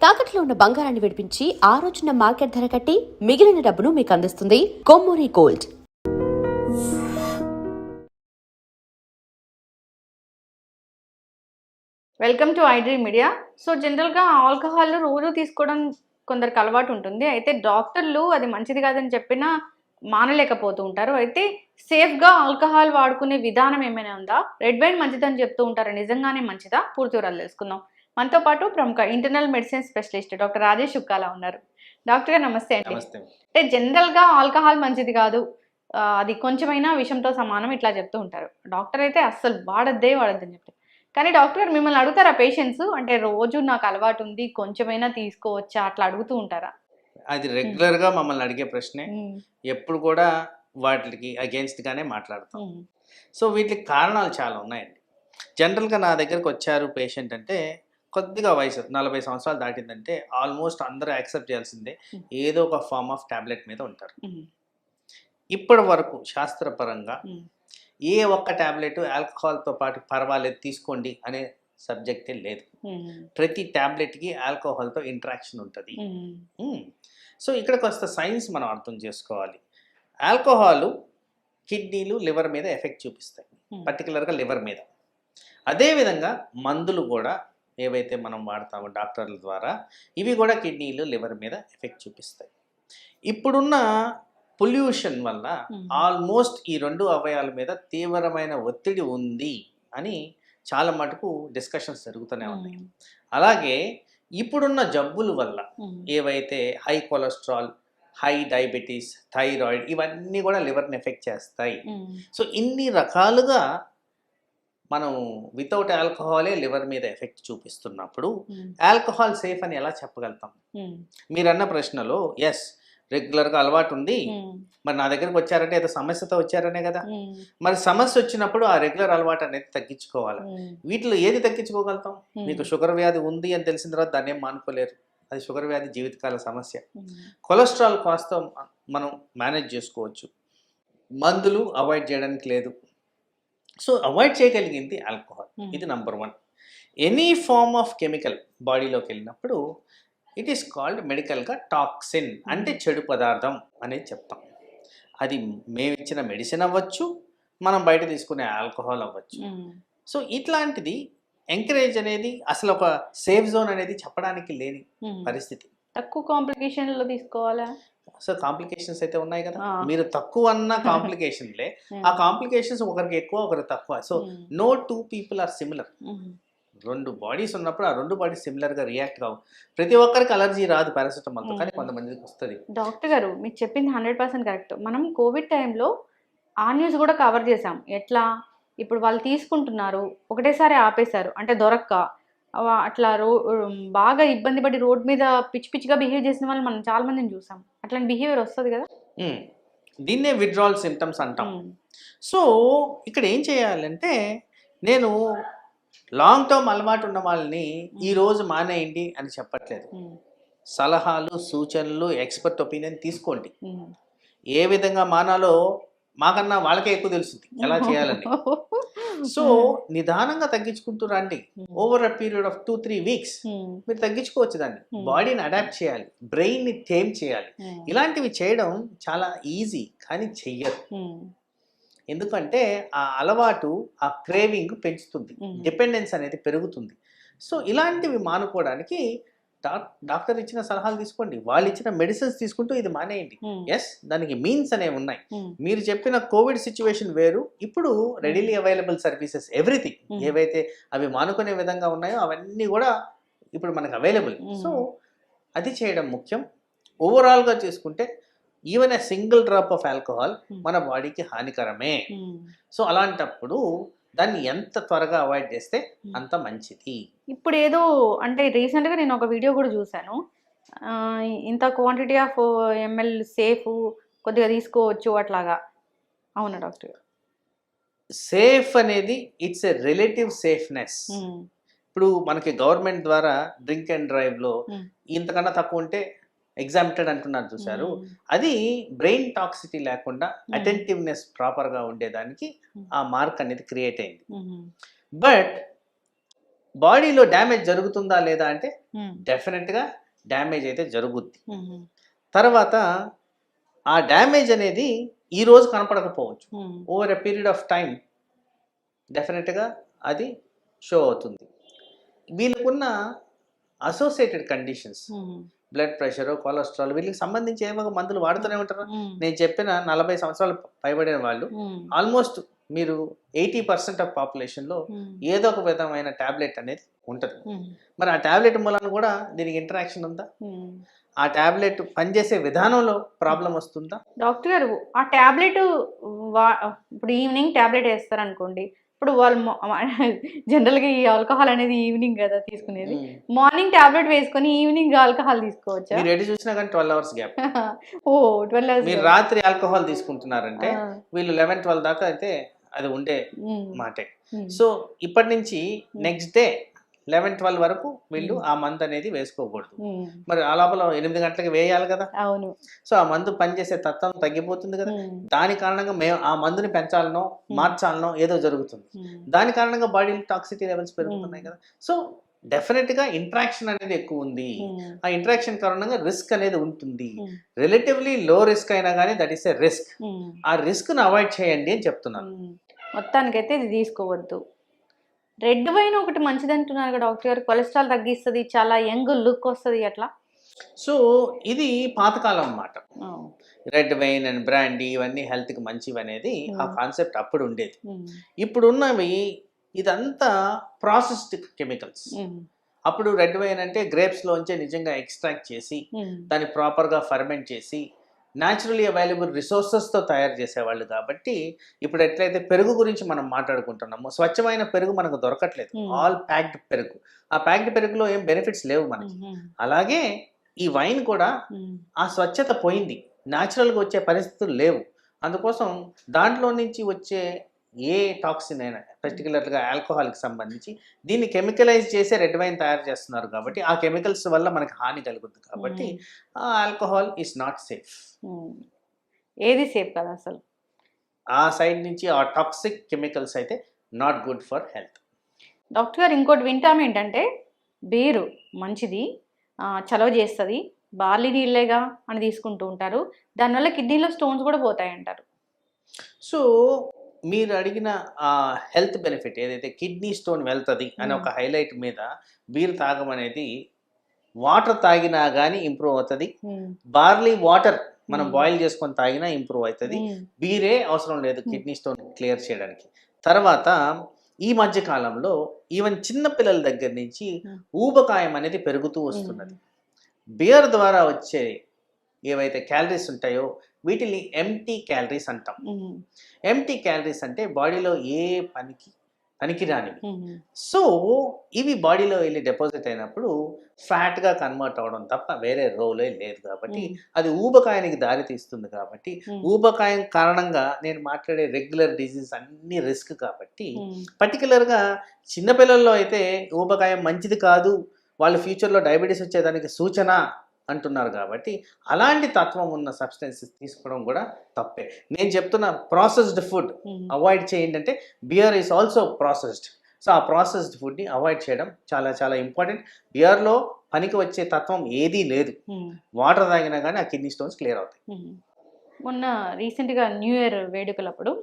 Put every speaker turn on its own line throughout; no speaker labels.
తాకట్లో ఉన్న బంగారాన్ని విడిపించి ఆ రోజున మార్కెట్ ధర కట్టి మిగిలిన డబ్బును మీకు అందిస్తుంది Kommuri gold.
Welcome to iDream media. So జనరల్గా ఆల్కహాల్ రోజు తీసుకోవడం కొందరికి అలవాటు ఉంటుంది. అయితే డాక్టర్లు అది మంచిది కాదని చెప్పినా మానలేకపోతూ ఉంటారు. అయితే సేఫ్గా ఆల్కహాల్ వాడుకునే విధానం ఏమైనా ఉందా? రెడ్ వైన్ మంచిదని చెప్తూ ఉంటారు, నిజంగానే మంచిదా? పూర్తి వివరాలు తెలుసుకుందాం. మనతో పాటు ప్రముఖ internal medicine specialist doctor Rajesh Chukkala ఉన్నారు. డాక్టర్ గారు నమస్తే అండి. అంటే జనరల్గా ఆల్కహాల్ మంచిది కాదు, అది కొంచెమైనా విషంతో సమానం ఇట్లా చెప్తూ ఉంటారు. డాక్టర్ అయితే అస్సలు వాడద్దని చెప్తారు. కానీ డాక్టర్ గారు మిమ్మల్ని అడుగుతారా పేషెంట్స్, అంటే రోజు నాకు అలవాటు ఉంది కొంచెమైనా తీసుకోవచ్చా, అట్లా అడుగుతూ ఉంటారా?
అది రెగ్యులర్గా మమ్మల్ని అడిగే ప్రశ్నే. ఎప్పుడు కూడా వాటికి అగేన్స్ట్గానే మాట్లాడతాం. సో వీటికి కారణాలు చాలా ఉన్నాయండి. జనరల్గా నా దగ్గరకు వచ్చారు పేషెంట్ అంటే కొద్దిగా వయసు 40 సంవత్సరాలు దాటిందంటే ఆల్మోస్ట్ అందరూ యాక్సెప్ట్ చేయాల్సిందే, ఏదో ఒక ఫార్మ్ ఆఫ్ టాబ్లెట్ మీద ఉంటారు. ఇప్పటి వరకు శాస్త్రపరంగా ఏ ఒక్క టాబ్లెట్ ఆల్కహాల్తో పాటు పర్వాలేదు తీసుకోండి అనే సబ్జెక్టే లేదు. ప్రతి టాబ్లెట్కి ఆల్కహాల్తో ఇంటరాక్షన్ ఉంటుంది. సో ఇక్కడికి వస్తే సైన్స్ మనం అర్థం చేసుకోవాలి. ఆల్కహాల్ కిడ్నీలు లివర్ మీద ఎఫెక్ట్ చూపిస్తాయి, పర్టికులర్గా లివర్ మీద. అదేవిధంగా మందులు కూడా ఏవైతే మనం వాడతామో డాక్టర్ల ద్వారా, ఇవి కూడా కిడ్నీలు లివర్ మీద ఎఫెక్ట్ చూపిస్తాయి. ఇప్పుడున్న పొల్యూషన్ వల్ల ఆల్మోస్ట్ ఈ రెండు అవయవాల మీద తీవ్రమైన ఒత్తిడి ఉంది అని చాలా మటుకు డిస్కషన్స్ జరుగుతూనే ఉన్నాయి. అలాగే ఇప్పుడున్న జబ్బుల వల్ల ఏవైతే high cholesterol, high diabetes, thyroid, ఇవన్నీ కూడా లివర్ని ఎఫెక్ట్ చేస్తాయి. సో ఇన్ని రకాలుగా మనం వితౌట్ ఆల్కహాలే లివర్ మీద ఎఫెక్ట్ చూపిస్తున్నప్పుడు ఆల్కహాల్ సేఫ్ అని ఎలా చెప్పగలుగుతాం? మీరన్న ప్రశ్నలో ఎస్, రెగ్యులర్గా అలవాటు ఉంది, మరి నా దగ్గరకు వచ్చారంటే ఏదో సమస్యతో వచ్చారనే కదా. మరి సమస్య వచ్చినప్పుడు ఆ రెగ్యులర్ అలవాటు అనేది తగ్గించుకోవాలి. వీటిలో ఏది తగ్గించుకోగలుగుతాం? మీకు షుగర్ వ్యాధి ఉంది అని తెలిసిన తర్వాత దాన్ని ఏం మానుకోలేరు, అది షుగర్ వ్యాధి జీవితకాల సమస్య. కొలెస్ట్రాల్ కాస్త మనం మేనేజ్ చేసుకోవచ్చు, మందులు అవాయిడ్ చేయడానికి లేదు. సో అవాయిడ్ చేయగలిగింది ఆల్కహాల్. ఇది number 1. Any form of chemical బాడీలోకి వెళ్ళినప్పుడు ఇట్ ఈస్ కాల్డ్ మెడికల్గా టాక్సిన్, అంటే చెడు పదార్థం అనేది చెప్తాం. అది మేము ఇచ్చిన మెడిసిన్ అవ్వచ్చు, మనం బయట తీసుకునే ఆల్కహాల్ అవ్వచ్చు. సో ఇట్లాంటిది ఎంకరేజ్ అనేది అసలు ఒక సేఫ్ జోన్ అనేది చెప్పడానికి లేని పరిస్థితి.
తక్కువ కాంప్లికేషన్లో తీసుకోవాలా?
సో కాంప్లికేషన్స్ అయితే ఉన్నాయి కదా. మీరు తక్కువ అన్న కాంప్లికేషన్లే, ఆ కాంప్లికేషన్స్ ఒకరికి ఎక్కువ ఒకరికి తక్కువ. So no two people are similar. రెండు బాడీస్ ఉన్నప్పుడు ఆ రెండు బాడీస్ సిమిలర్గా రియాక్ట్ కావు. ప్రతి ఒక్కరికి అలర్జీ రాదు పారాసిటమాల్తో, కానీ కొంతమందికి వస్తుంది.
డాక్టర్ గారు మీరు చెప్పింది 100% కరెక్ట్. మనం కోవిడ్ టైంలో ఆ న్యూస్ కూడా కవర్ చేసాం. ఎట్లా ఇప్పుడు వాళ్ళు తీసుకుంటున్నారు, ఒకటేసారి ఆపేశారు, అంటే దొరక్క అట్లా బాగా ఇబ్బంది పడి రోడ్ మీద పిచ్చి పిచ్చిగా బిహేవ్ చేసిన వాళ్ళు మనం చాలా మందిని చూసాం. అట్లాంటి బిహేవియర్ వస్తుంది కదా,
దీన్నే విత్డ్రావల్ సింటమ్స్ అంటాం. సో ఇక్కడ ఏం చేయాలంటే, నేను లాంగ్ టర్మ్ అలవాటు ఉన్న వాళ్ళని ఈరోజు మానేయండి అని చెప్పట్లేదు. సలహాలు, సూచనలు, ఎక్స్పర్ట్ ఒపీనియన్ తీసుకోండి. ఏ విధంగా మానాలో మాకన్నా వాళ్ళకే ఎక్కువ తెలుస్తుంది ఎలా చేయాలని. సో నిదానంగా తగ్గించుకుంటూ రండి. Over a period of 2-3 weeks మీరు తగ్గించుకోవచ్చు. దాన్ని బాడీని అడాప్ట్ చేయాలి, బ్రెయిన్ని టేమ్ చేయాలి. ఇలాంటివి చేయడం చాలా ఈజీ, కానీ చెయ్యరు. ఎందుకంటే ఆ అలవాటు, ఆ క్రేవింగ్ పెంచుతుంది, డిపెండెన్స్ అనేది పెరుగుతుంది. సో ఇలాంటివి మానుకోవడానికి డాక్టర్ ఇచ్చిన సలహాలు తీసుకోండి, వాళ్ళు ఇచ్చిన మెడిసిన్స్ తీసుకుంటూ ఇది మానేయండి. ఎస్, దానికి మీన్స్ అనేవి ఉన్నాయి. మీరు చెప్పిన కోవిడ్ సిచ్యువేషన్ వేరు, ఇప్పుడు రెడీలీ అవైలబుల్ సర్వీసెస్ ఎవ్రీథింగ్ ఏవైతే అవి మానుకునే విధంగా ఉన్నాయో అవన్నీ కూడా ఇప్పుడు మనకు అవైలబుల్. సో అది చేయడం ముఖ్యం. ఓవరాల్గా చేసుకుంటే even a single drop of alcohol మన బాడీకి హానికరమే. సో అలాంటప్పుడు దాన్ని ఎంత త్వరగా అవాయిడ్ చేస్తే అంత మంచిది.
ఇప్పుడు ఏదో అంటే రీసెంట్గా నేను ఒక వీడియో కూడా చూశాను, ఇంత క్వాంటిటీ ఆఫ్ ఎంఎల్ సేఫ్ కొద్దిగా తీసుకోవచ్చు అట్లాగా. అవునా డాక్టర్?
సేఫ్ అనేది ఇట్స్ ఎ రిలేటివ్ సేఫ్నెస్. ఇప్పుడు మనకి గవర్నమెంట్ ద్వారా డ్రింక్ అండ్ డ్రైవ్లో ఇంతకన్నా తక్కువ ఉంటే ఎగ్జామ్టెడ్ అంటున్నారు చూసారు. అది బ్రెయిన్ టాక్సిటీ లేకుండా అటెంటివ్నెస్ ప్రాపర్గా ఉండేదానికి ఆ మార్క్ అనేది క్రియేట్ అయింది. బట్ బాడీలో డ్యామేజ్ జరుగుతుందా లేదా అంటే డెఫినెట్గా డ్యామేజ్ అయితే జరుగుద్ది. తర్వాత ఆ డ్యామేజ్ అనేది ఈ రోజు కనపడకపోవచ్చు, over a period of time డెఫినెట్గా అది షో అవుతుంది. వీళ్ళకున్న associated conditions, blood pressure, cholesterol, వీళ్ళకి సంబంధించి ఏమో మందులు వాడుతూనే ఉంటారు. నేను చెప్పిన 40 సంవత్సరాలు పైబడిన వాళ్ళు ఆల్మోస్ట్ మీరు 80% ఆఫ్ పాపులేషన్లో ఏదో ఒక విధమైన టాబ్లెట్ అనేది ఉంటుంది. మరి ఆ టాబ్లెట్ మూలాన కూడా దీనికి ఇంటరాక్షన్ ఉందా? ఆ టాబ్లెట్ పనిచేసే విధానంలో ప్రాబ్లం వస్తుందా?
డాక్టర్ గారు ఆ టాబ్లెట్ ఇప్పుడు ఈవినింగ్ టాబ్లెట్ వేస్తారు అనుకోండి, ఇప్పుడు వాళ్ళు జనరల్గా ఈ ఆల్కహాల్ అనేది ఈవినింగ్ కదా తీసుకునేది, మార్నింగ్ టాబ్లెట్ వేసుకొని ఈవినింగ్ ఆల్కహాల్ తీసుకోవచ్చా?
మీరు ఎటు చూసినా కానీ 12 అవర్స్ గ్యాప్.
ఓ 12 hours.
మీరు రాత్రి ఆల్కహాల్ తీసుకుంటున్నారంటే వీళ్ళు 11-12 దాకా అయితే అది ఉండే మాటే. సో ఇప్పటి నుంచి నెక్స్ట్ డే 11-12 వరకు వీళ్ళు ఆ మందు అనేది వేసుకోకూడదు. మరి ఆ లోపల 8 గంటలకు వేయాలి కదా.
అవును.
సో ఆ మందు పనిచేసే తత్వం తగ్గిపోతుంది కదా. దాని కారణంగా మేము ఆ మందుని పెంచాలనో మార్చాలనో ఏదో జరుగుతుంది. దాని కారణంగా బాడీలో టాక్సిటీ లెవెల్స్ పెరుగుతున్నాయి కదా. సో డెఫినెట్గా ఇంట్రాక్షన్ అనేది ఎక్కువ ఉంది. ఆ ఇంట్రాక్షన్ కారణంగా రిస్క్ అనేది ఉంటుంది. రిలేటివ్లీ లో రిస్క్ అయినా కానీ దట్ ఈస్ ఎ రిస్క్. ఆ రిస్క్ను అవాయిడ్ చేయండి అని చెప్తున్నాను.
మొత్తానికైతే ఇది తీసుకోవద్దు. రెడ్ వైన్ ఒకటి మంచిది అంటున్నారు కదా డాక్టర్ గారు, కొలెస్ట్రాల్ తగ్గిస్తుంది, చాలా యంగ్ లుక్ వస్తుంది అట్లా.
సో ఇది పాతకాలం అన్నమాట. రెడ్ వైన్ అండ్ బ్రాండీ ఇవన్నీ హెల్త్కి మంచివి అనేది ఆ కాన్సెప్ట్ అప్పుడు ఉండేది. ఇప్పుడు ఉన్నవి ఇదంతా ప్రాసెస్డ్ కెమికల్స్. అప్పుడు రెడ్ వైన్ అంటే గ్రేప్స్లోంచే నిజంగా ఎక్స్ట్రాక్ట్ చేసి దాన్ని ప్రాపర్గా ఫర్మెంట్ చేసి న్యాచురలీ అవైలబుల్ రిసోర్సెస్తో తయారు చేసేవాళ్ళు. కాబట్టి ఇప్పుడు ఎట్లయితే పెరుగు గురించి మనం మాట్లాడుకుంటున్నామో స్వచ్ఛమైన పెరుగు మనకు దొరకట్లేదు, ఆల్ ప్యాక్డ్ పెరుగు. ఆ ప్యాక్డ్ పెరుగులో ఏం బెనిఫిట్స్ లేవు మనకి. అలాగే ఈ వైన్ కూడా ఆ స్వచ్ఛత పోయింది, న్యాచురల్గా వచ్చే పరిస్థితులు లేవు. అందుకోసం దాంట్లో నుంచి వచ్చే ఏ టాక్సిన్ అయినా పర్టికులర్గా ఆల్కహాల్కి సంబంధించి దీన్ని కెమికలైజ్ చేసే రెడ్ వైన్ తయారు చేస్తున్నారు. కాబట్టి ఆ కెమికల్స్ వల్ల మనకి హాని కలుగుతుంది. కాబట్టి ఆ ఆల్కహాల్ ఈస్ నాట్ సేఫ్.
ఏది సేఫ్ కదా అసలు.
ఆ సైడ్ నుంచి ఆ టాక్సిక్ కెమికల్స్ అయితే not good for health.
Doctor గారు ఇంకోటి వింటాం ఏంటంటే బీరు మంచిది, చలవ చేస్తుంది, బార్లీ నీళ్ళేగా అని తీసుకుంటూ ఉంటారు, దానివల్ల కిడ్నీలో స్టోన్స్ కూడా పోతాయి అంటారు.
సో మీరు అడిగిన ఆ హెల్త్ బెనిఫిట్ ఏదైతే కిడ్నీ స్టోన్ వెళ్తుంది అని ఒక హైలైట్ మీద బీర్ తాగమనేది, వాటర్ తాగినా కానీ ఇంప్రూవ్ అవుతుంది. బార్లీ వాటర్ మనం బాయిల్ చేసుకొని తాగినా ఇంప్రూవ్ అవుతుంది. బీరే అవసరం లేదు కిడ్నీ స్టోన్ క్లియర్ చేయడానికి. తర్వాత ఈ మధ్య కాలంలో ఈవెన్ చిన్న పిల్లల దగ్గర నుంచి ఊబకాయం అనేది పెరుగుతూ వస్తున్నది. బియర్ ద్వారా వచ్చే ఏవైతే క్యాలరీస్ ఉంటాయో వీటిని ఎంటీ క్యాలరీస్ అంటాం. ఎంటీ క్యాలరీస్ అంటే బాడీలో ఏ పనికి రానివి. సో ఇవి బాడీలో వెళ్ళి డిపాజిట్ అయినప్పుడు ఫ్యాట్గా కన్వర్ట్ అవడం తప్ప వేరే రోలే లేదు. కాబట్టి అది ఊబకాయానికి దారి తీస్తుంది. కాబట్టి ఊబకాయం కారణంగా నేను మాట్లాడే రెగ్యులర్ డిజీజ్ అన్ని రిస్క్. కాబట్టి పర్టికులర్గా చిన్నపిల్లల్లో అయితే ఊబకాయం మంచిది కాదు, వాళ్ళ ఫ్యూచర్లో డయాబెటీస్ వచ్చేదానికి సూచన అంటున్నారు. కాబట్టి అలాంటి తత్వం ఉన్న సబ్స్టెన్సెస్ తీసుకోవడం కూడా తప్పే. నేను చెప్తున్న ప్రాసెస్డ్ ఫుడ్ అవాయిడ్ చేయండి అంటే beer is also processed. So ఆ ప్రాసెస్డ్ ఫుడ్ని అవాయిడ్ చేయడం చాలా చాలా ఇంపార్టెంట్. బియర్లో పనికి వచ్చే తత్వం ఏదీ లేదు. వాటర్ తాగినా కానీ ఆ కిడ్నీ స్టోన్స్ క్లియర్ అవుతాయి.
మొన్న రీసెంట్గా న్యూ ఇయర్ వేడుకలప్పుడు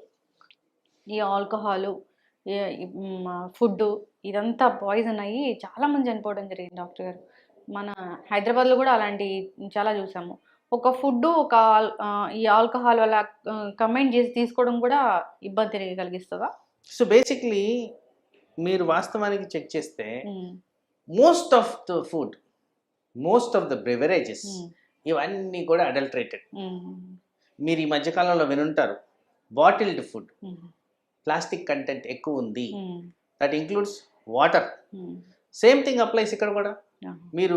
ఈ ఆల్కహాలు, ఫుడ్ ఇదంతా పాయిజన్ అయ్యి చాలామంది చనిపోవడం జరిగింది డాక్టర్ గారు. మన హైదరాబాద్లో కూడా అలాంటి చాలా చూసాము. ఒక ఫుడ్ ఈ ఆల్కహాల్ వల్ల కంబైన్ చేసి తీసుకోవడం కూడా ఇబ్బంది కలిగిస్తుందా?
సో బేసిక్లీ మీరు వాస్తవానికి చెక్ చేస్తే most of the food, most of the beverages ఇవన్నీ కూడా అడల్టరేటెడ్. మీరు ఈ మధ్యకాలంలో వినుంటారు బాటిల్డ్ ఫుడ్, ప్లాస్టిక్ కంటెంట్ ఎక్కువ ఉంది. That includes water. Same thing applies ఇక్కడ కూడా. మీరు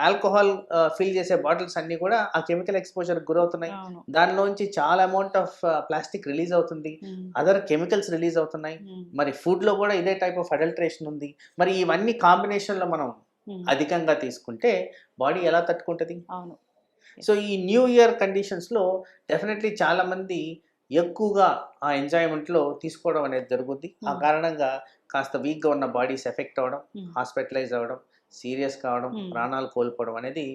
ఆల్కహాల్ ఫిల్ చేసే బాటిల్స్ అన్నీ కూడా ఆ కెమికల్ ఎక్స్పోజర్కి గురవుతున్నాయి. దానిలోంచి చాలా అమౌంట్ ఆఫ్ ప్లాస్టిక్ రిలీజ్ అవుతుంది, అదర్ కెమికల్స్ రిలీజ్ అవుతున్నాయి. మరి ఫుడ్లో కూడా ఇదే టైప్ ఆఫ్ అడల్టరేషన్ ఉంది. మరి ఇవన్నీ కాంబినేషన్లో మనం అధికంగా తీసుకుంటే బాడీ ఎలా తట్టుకుంటుంది? సో ఈ న్యూ ఇయర్ కండిషన్స్లో డెఫినెట్లీ చాలామంది ఎక్కువగా ఆ ఎంజాయ్మెంట్లో తీసుకోవడం అనేది జరుగుద్ది. ఆ కారణంగా కాస్త వీక్గా ఉన్న బాడీస్ ఎఫెక్ట్ అవ్వడం, హాస్పిటలైజ్ అవ్వడం, సీరియస్ కావడం, ప్రాణాలు కోల్పోవడం అనేది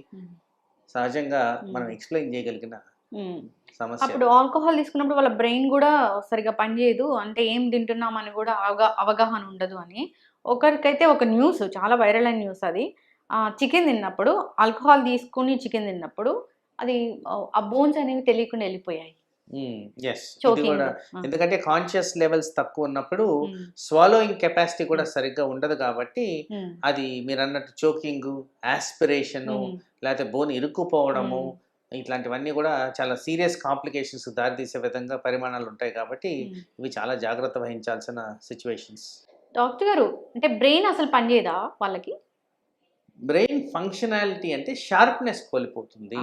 సహజంగా మనం ఎక్స్ప్లెయిన్ చేయగలిగిన సమస్య.
అప్పుడు ఆల్కహాల్ తీసుకున్నప్పుడు వాళ్ళ బ్రెయిన్ కూడా సరిగా పనిచేయదు, అంటే ఏం తింటున్నామని కూడా అవగాహన ఉండదు అని. ఒకరికైతే ఒక న్యూస్ చాలా వైరల్ అయిన న్యూస్ అది, చికెన్ తిన్నప్పుడు ఆల్కహాల్ తీసుకుని చికెన్ తిన్నప్పుడు అది ఆ బోన్స్ అనేవి తెలియకుండా వెళ్ళిపోయాయి.
ఎస్, ఇది కూడా ఎందుకంటే కాన్షియస్ లెవెల్స్ తక్కువ ఉన్నప్పుడు స్వాలోయింగ్ కెపాసిటీ కూడా సరిగ్గా ఉండదు కాబట్టి అది మీరు అన్నట్టు చోకింగ్, ఆస్పిరేషన్, లేకపోతే బోన్ ఇరుక్కుపోవడము, ఇట్లాంటివన్నీ కూడా చాలా సీరియస్ కాంప్లికేషన్స్ దారితీసే విధంగా పరిమాణాలు ఉంటాయి కాబట్టి ఇవి చాలా జాగ్రత్త వహించాల్సిన సిచ్యువేషన్స్.
డాక్టర్ గారు, అంటే బ్రెయిన్ అసలు పనిచేయదా వాళ్ళకి?
బ్రెయిన్ ఫంక్షనాలిటీ అంటే షార్ప్నెస్ కోల్పోతుంది.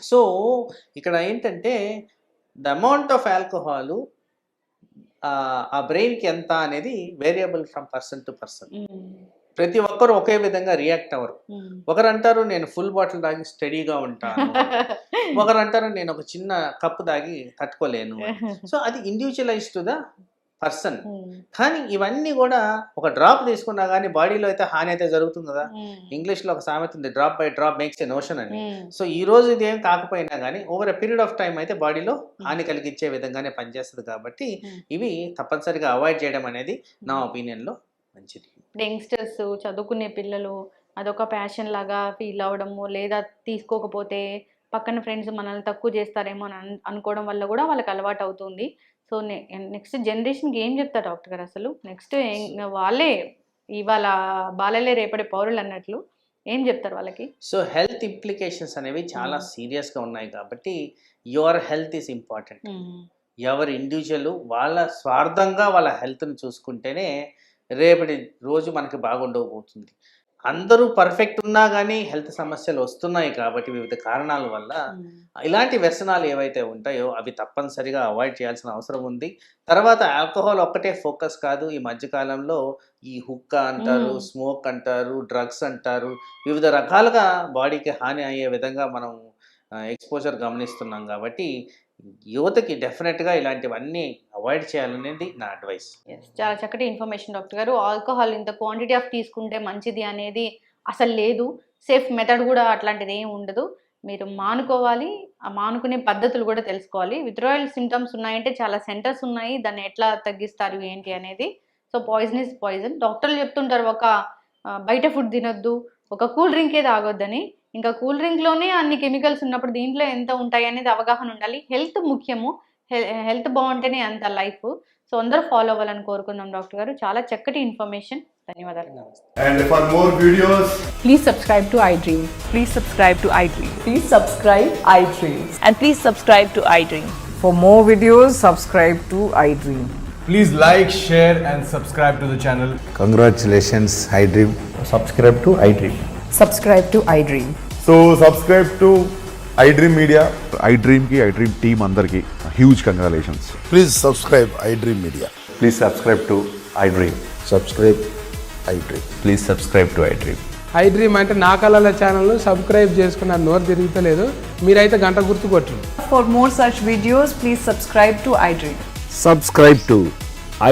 సో ఇక్కడ ఏంటంటే ద అమౌంట్ ఆఫ్ ఆల్కహాల్ ఆ బ్రెయిన్కి ఎంత అనేది variable from person to person. ప్రతి ఒక్కరు ఒకే విధంగా రియాక్ట్ అవ్వరు. ఒకరు అంటారు నేను ఫుల్ బాటిల్ తాగి స్టడీగా ఉంటాను, ఒకరు అంటారు నేను ఒక చిన్న కప్పు తాగి తట్టుకోలేను. సో అది ఇండివిజువలైజ్ టు ద పర్సన్. కానీ ఇవన్నీ కూడా ఒక డ్రాప్ తీసుకున్నా కానీ బాడీలో అయితే హాని అయితే జరుగుతుంది కదా. ఇంగ్లీష్లో ఒక సామెత ఉంది, drop by drop makes a notion అని. సో ఈ రోజు ఇది ఏం కాకపోయినా కానీ over a period of time అయితే బాడీలో హాని కలిగించే విధంగానే పనిచేస్తుంది కాబట్టి ఇవి తప్పనిసరిగా అవాయిడ్ చేయడం అనేది నా ఒపీనియన్లో మంచిది.
యంగ్స్టర్స్, చదువుకునే పిల్లలు అదొక ప్యాషన్ లాగా ఫీల్ అవ్వడము, లేదా తీసుకోకపోతే పక్కన ఫ్రెండ్స్ మనల్ని తక్కువ చేస్తారేమో అని అనుకోవడం వల్ల కూడా వాళ్ళకి అలవాటు అవుతుంది. సో నెక్స్ట్ జనరేషన్కి ఏం చెప్తారు డాక్టర్ గారు? అసలు నెక్స్ట్ వాళ్ళే ఇవాళ బాలలే రేపటి పౌరులు అన్నట్లు ఏం చెప్తారు వాళ్ళకి?
సో హెల్త్ ఇంప్లికేషన్స్ అనేవి చాలా సీరియస్గా ఉన్నాయి కాబట్టి యువర్ హెల్త్ ఈజ్ ఇంపార్టెంట్. ఎవరి ఇండివిజువల్ వాళ్ళ స్వార్థంగా వాళ్ళ హెల్త్ని చూసుకుంటేనే రేపటి రోజు మనకి బాగుండకపోతుంది. అందరూ పర్ఫెక్ట్ ఉన్నా కానీ హెల్త్ సమస్యలు వస్తున్నాయి కాబట్టి వివిధ కారణాల వల్ల ఇలాంటి వ్యసనాలు ఏవైతే ఉంటాయో అవి తప్పనిసరిగా అవాయిడ్ చేయాల్సిన అవసరం ఉంది. తర్వాత ఆల్కహాల్ ఒక్కటే ఫోకస్ కాదు, ఈ మధ్యకాలంలో ఈ హుక్కా అంటారు, స్మోక్ అంటారు, డ్రగ్స్ అంటారు, వివిధ రకాలుగా బాడీకి హాని అయ్యే విధంగా మనం ఎక్స్పోజర్ గమనిస్తున్నాం కాబట్టి యువతకి డెఫినెట్గా ఇలాంటివన్నీ అవాయిడ్ చేయాలనేది నా అడ్వైస్.
చాలా చక్కటి ఇన్ఫర్మేషన్ డాక్టర్ గారు. ఆల్కహాల్ ఇంత క్వాంటిటీ ఆఫ్ తీసుకుంటే మంచిది అనేది అసలు లేదు, సేఫ్ మెథడ్ కూడా అట్లాంటిది ఏమి ఉండదు. మీరు మానుకోవాలి, ఆ మానుకునే పద్ధతులు కూడా తెలుసుకోవాలి. విత్డ్రాయల్ సిమ్టమ్స్ ఉన్నాయంటే చాలా సెంటర్స్ ఉన్నాయి, దాన్ని ఎట్లా తగ్గిస్తారు ఏంటి అనేది. So poison is poison. డాక్టర్లు చెప్తుంటారు ఒక బయట ఫుడ్ తినొద్దు, ఒక కూల్ డ్రింకే తాగొద్దని. ఇంకా కూల్ డ్రింక్లోనే అన్ని కెమికల్స్ ఉన్నప్పుడు దీంట్లో ఎంత ఉంటాయి అనేది అవగాహన ఉండాలి. హెల్త్ ముఖ్యము, హెల్త్ బాగుంటేనే అంత లైఫ్. సో అందరూ ఫాలో అవ్వాలని కోరుకుందాం డాక్టర్ గారు. చాలా చక్కటి ఇన్ఫర్మేషన్. ధన్యవాదాలు.
And for more videos,
Please subscribe to iDream.
Please subscribe to iDream.
Please subscribe iDream.
And please subscribe to iDream.
For more videos, subscribe to iDream.
please like, share and subscribe to the channel.
Congratulations, iDream.
Subscribe to iDream.
Subscribe to iDream.
So subscribe to iDream Media.
iDream ki iDream team andarki huge congratulations.
Please subscribe iDream Media.
Please subscribe to iDream.
Subscribe iDream.
Please subscribe to iDream.
iDream అంటే నా కళల channel subscribe చేసుకున్న నోరు తిరుగుతలేదు, మీరైతే గంట గుర్తు కొట్టండి.
For more such videos, please subscribe to iDream.
Subscribe to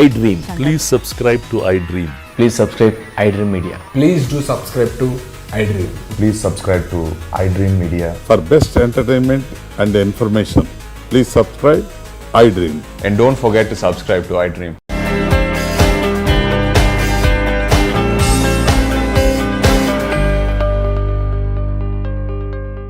iDream. Please subscribe to iDream.
Please subscribe iDream Media.
Please do subscribe to iDream.
Please subscribe to iDream Media.
For best entertainment and information, please subscribe iDream.
And don't forget to subscribe to iDream.